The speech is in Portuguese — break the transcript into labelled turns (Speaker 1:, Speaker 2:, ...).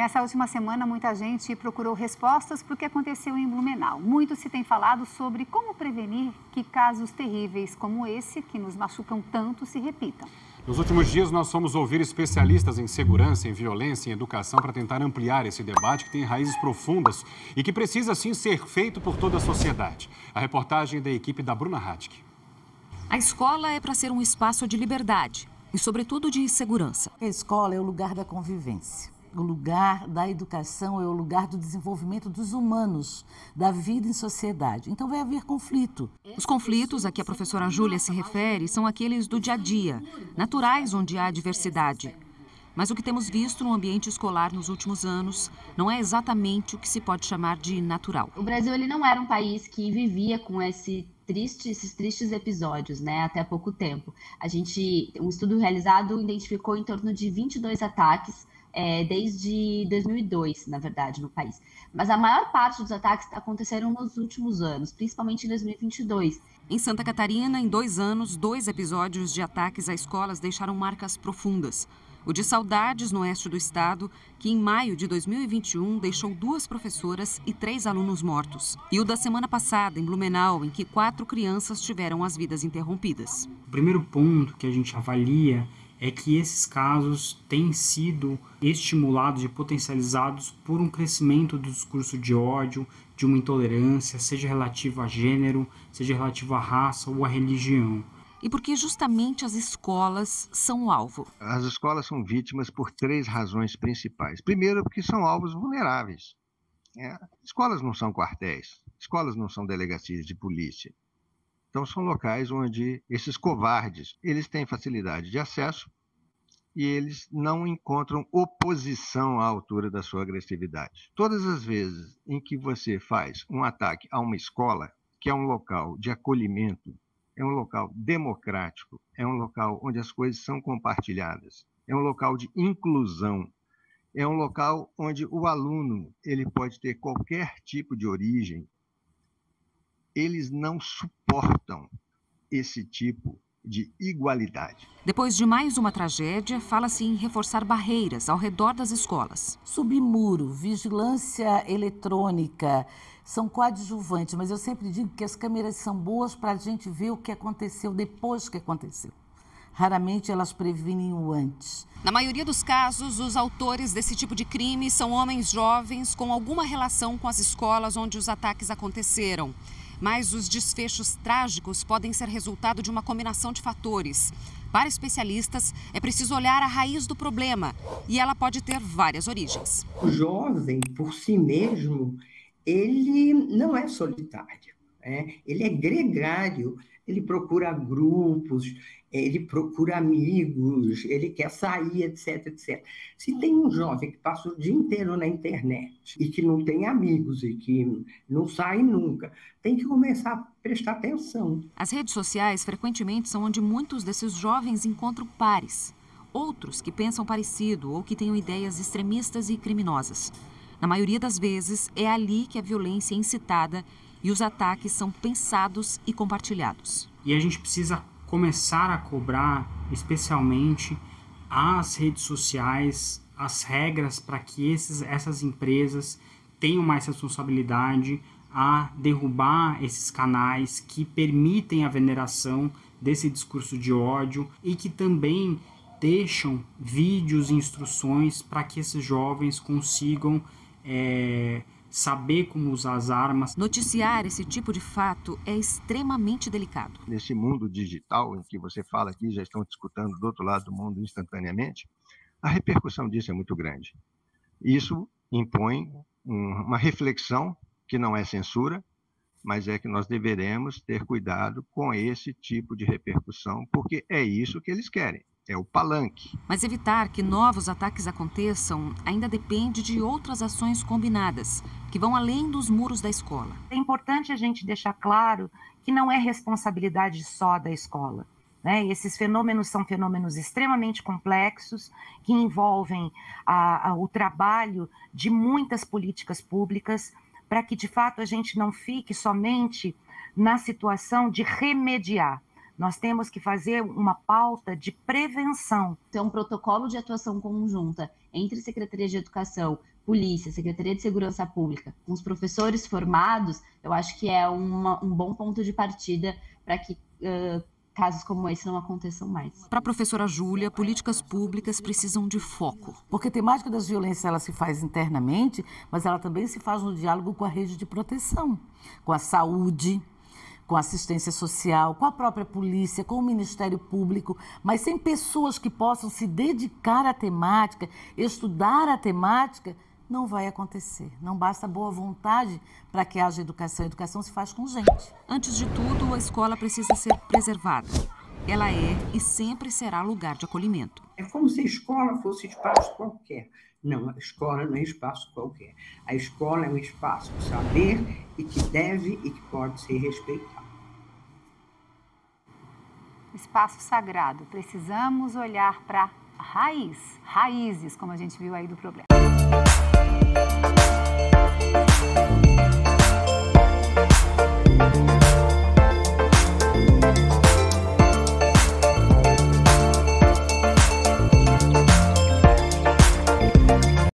Speaker 1: nessa última semana, muita gente procurou respostas para o que aconteceu em Blumenau. Muito se tem falado sobre como prevenir que casos terríveis como esse, que nos machucam tanto, se repitam.
Speaker 2: Nos últimos dias, nós fomos ouvir especialistas em segurança, em violência, em educação, para tentar ampliar esse debate que tem raízes profundas e que precisa, sim, ser feito por toda a sociedade. A reportagem da equipe da Bruna Radke.
Speaker 3: A escola é para ser um espaço de liberdade e, sobretudo, de segurança.
Speaker 4: A escola é o lugar da convivência. O lugar da educação é o lugar do desenvolvimento dos humanos, da vida em sociedade. Então vai haver conflito.
Speaker 3: Os conflitos a que a professora Júlia se refere são aqueles do dia a dia, naturais onde há diversidade. Mas o que temos visto no ambiente escolar nos últimos anos não é exatamente o que se pode chamar de natural.
Speaker 5: O Brasil ele não era um país que vivia com esses tristes episódios, né, até pouco tempo. Um estudo realizado identificou em torno de 22 ataques desde 2002, na verdade, no país. Mas a maior parte dos ataques aconteceram nos últimos anos, principalmente em 2022.
Speaker 3: Em Santa Catarina, em 2 anos, 2 episódios de ataques a escolas deixaram marcas profundas. O de Saudades, no oeste do estado, que em maio de 2021 deixou 2 professoras e 3 alunos mortos. E o da semana passada, em Blumenau, em que 4 crianças tiveram as vidas interrompidas.
Speaker 6: O primeiro ponto que a gente avalia é que esses casos têm sido estimulados e potencializados por um crescimento do discurso de ódio, de uma intolerância, seja relativo a gênero, seja relativo à raça ou à religião.
Speaker 3: E porque justamente as escolas são o alvo.
Speaker 7: As escolas são vítimas por 3 razões principais. Primeiro, porque são alvos vulneráveis. Escolas não são quartéis, escolas não são delegacias de polícia. Então, são locais onde esses covardes, eles têm facilidade de acesso e eles não encontram oposição à altura da sua agressividade. Todas as vezes em que você faz um ataque a uma escola, que é um local de acolhimento, é um local democrático, é um local onde as coisas são compartilhadas, é um local de inclusão, é um local onde o aluno ele pode ter qualquer tipo de origem, eles não suportam esse tipo de igualdade.
Speaker 3: Depois de mais uma tragédia, fala-se em reforçar barreiras ao redor das escolas.
Speaker 4: Subir muro, vigilância eletrônica, são coadjuvantes, mas eu sempre digo que as câmeras são boas para a gente ver o que aconteceu depois que aconteceu. Raramente elas previnem o antes.
Speaker 3: Na maioria dos casos, os autores desse tipo de crime são homens jovens com alguma relação com as escolas onde os ataques aconteceram. Mas os desfechos trágicos podem ser resultado de uma combinação de fatores. Para especialistas, é preciso olhar a raiz do problema e ela pode ter várias origens.
Speaker 8: O jovem, por si mesmo, ele não é solitário, né? Ele é gregário, ele procura grupos, ele procura amigos, ele quer sair, etc, etc. Se tem um jovem que passa o dia inteiro na internet e que não tem amigos e que não sai nunca, tem que começar a prestar atenção.
Speaker 3: As redes sociais frequentemente são onde muitos desses jovens encontram pares. Outros que pensam parecido ou que tenham ideias extremistas e criminosas. Na maioria das vezes, é ali que a violência é incitada e os ataques são pensados e compartilhados.
Speaker 6: E a gente precisa começar a cobrar, especialmente, as redes sociais, as regras para que essas empresas tenham mais responsabilidade a derrubar esses canais que permitem a veneração desse discurso de ódio e que também deixam vídeos e instruções para que esses jovens consigam saber como usar as armas.
Speaker 3: Noticiar esse tipo de fato é extremamente delicado.
Speaker 7: Nesse mundo digital, em que você fala aqui, já estão te escutando do outro lado do mundo instantaneamente, a repercussão disso é muito grande. Isso impõe uma reflexão que não é censura, mas é que nós deveremos ter cuidado com esse tipo de repercussão, porque é isso que eles querem. É o palanque.
Speaker 3: Mas evitar que novos ataques aconteçam ainda depende de outras ações combinadas, que vão além dos muros da escola.
Speaker 9: É importante a gente deixar claro que não é responsabilidade só da escola, né? Esses fenômenos são fenômenos extremamente complexos, que envolvem o trabalho de muitas políticas públicas, para que, de fato, a gente não fique somente na situação de remediar. Nós temos que fazer uma pauta de prevenção.
Speaker 5: Então, um protocolo de atuação conjunta entre Secretaria de Educação, polícia, Secretaria de Segurança Pública, com os professores formados, eu acho que é um bom ponto de partida para que casos como esse não aconteçam mais.
Speaker 3: Para a professora Júlia, políticas públicas precisam de foco.
Speaker 4: Porque a temática das violências ela se faz internamente, mas ela também se faz no diálogo com a rede de proteção, com a saúde, com a assistência social, com a própria polícia, com o Ministério Público, mas sem pessoas que possam se dedicar à temática, estudar a temática, não vai acontecer. Não basta boa vontade para que haja educação. A educação se faz com gente.
Speaker 3: Antes de tudo, a escola precisa ser preservada. Ela é e sempre será lugar de acolhimento.
Speaker 8: É como se a escola fosse espaço qualquer. Não, a escola não é espaço qualquer. A escola é um espaço de saber e que deve e que pode ser respeitado.
Speaker 1: Espaço sagrado. Precisamos olhar para raízes, como a gente viu aí do problema.